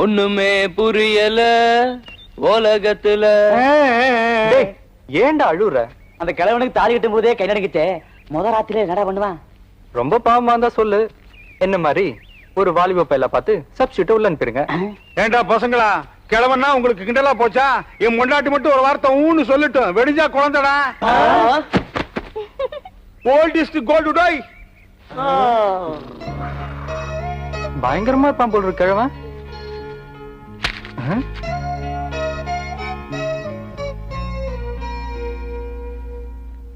ஒண்ணுமே புரியல உலகத்துல. ஏன்டா அழுற? அந்த கிழவனுக்கு தாலி கட்டும் போதே கை நடுக்கிட்டே முத ராத்திரில என்னடா பண்ணுவான்? ரொம்ப பாவமா இருந்தா சொல்லு, என்ன மாதிரி ஒரு வாலிப பையல பார்த்து சப்ஸ்டியூட் உள்ள அனுப்பிடுங்க. ஏண்டா பசங்களா, கிழவன்னா உங்களுக்கு கிண்டலா போச்சா? என் முண்டாட்டி மட்டும் ஒரு வார்த்தை ஊன்னு சொல்லட்டும், வெடிஞ்சா குழந்தடா. ஓல்டஸ்ட் கோல்டு டை. பயங்கரமா இருப்பான் போல் இருக்கு கிழவன்.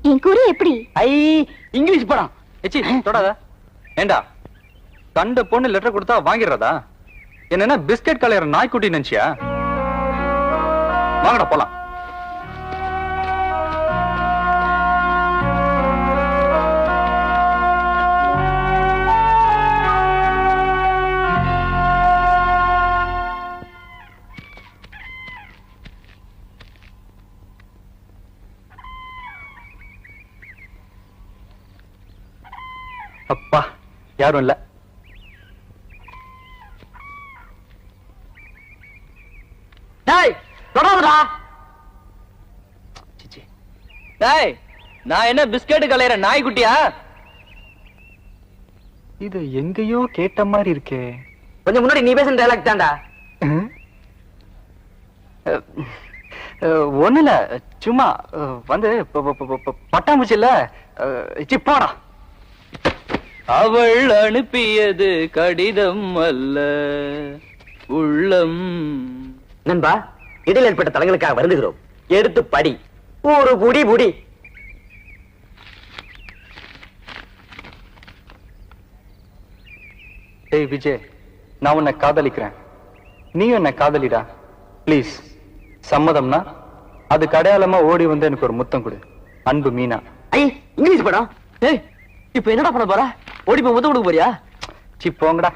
என் குறி எப்படி? ஐ இங்கிலீஷ் படம். எச்சி தொடாத. ஏண்டா கண்ட பொண்ணு லெட்டர் கொடுத்தா வாங்கிடுறதா? என்ன பிஸ்கட் கலையற நாய்க்குட்டி நினைச்சியா? வாங்கடா போலாம். அப்பா யாரும் இல்ல. டேய் தொடாதடா. டேய் நான் என்ன பிஸ்கட் கலையற நாய்க்குட்டியா? இது எங்கேயோ கேட்ட மாதிரி இருக்கே. கொஞ்சம் முன்னாடி நீ பேசுன டயலாக் தான்டா. ஒண்ணுல சும்மா வந்து பட்டாம்பூச்சி இல்ல. போடா. அவள் அனுப்பியது கடிதம் அல்ல உள்ளம். நண்பா, இடையில் ஏற்பட்ட தலங்களுக்காக வருந்துகிறோம். எடுத்து படி. ஒரு புடி புடி. ஏய் விஜய், நான் உன்னை காதலிக்கிறேன், நீ என்ன காதலிடா. பிளீஸ் சம்மதம்னா அதுக்கு அடையாளமா ஓடி வந்து எனக்கு ஒரு முத்தம் கொடு. அன்பு மீனா. ஐ இங்கிலீஷ் படம். ஏய் இப்ப என்னடா பண்ண போற? ஓடி போய் முத்தம் கொடுக்க போறியா? சி போங்கடா.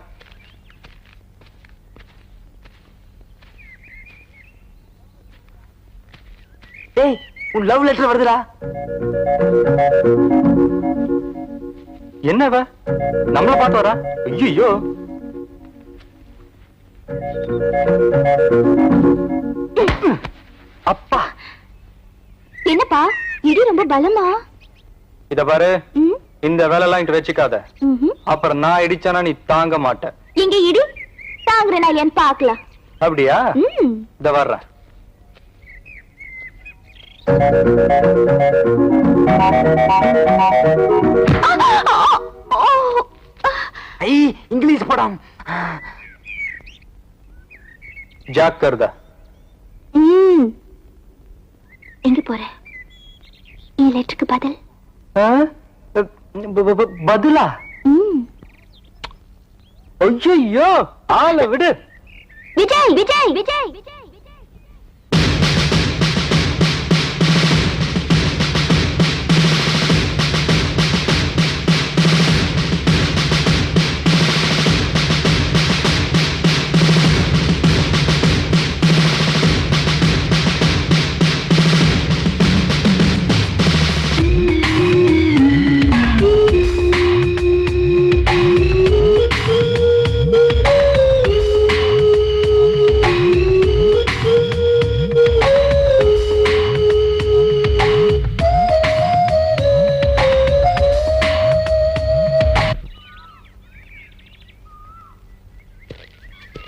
ஏய் உன் லவ் லெட்டர் வருதுடா. என்னவ நம்மள பார்த்து வரா? ஐயோ அப்பா. என்னப்பா இடி ரொம்ப பலமா? இத பாரு, இந்த வேலை எல்லாம் இங்க வச்சுக்காத. அப்புறம் நான் இடிச்சானா நீ தாங்க மாட்ட. எங்க இடி தாங்குறேன் இல்லையான்னு பாக்கலாம். அப்படியா? இத வர்றேன். ஐ இங்கிலீஷ் படம். ஜாக்கிரதா. எங்க போற? என் லெட்டருக்கு பதில் பதிலா? ஐயோ ஆள விடு. விஜய் விஜய் விஜய் விஜய்.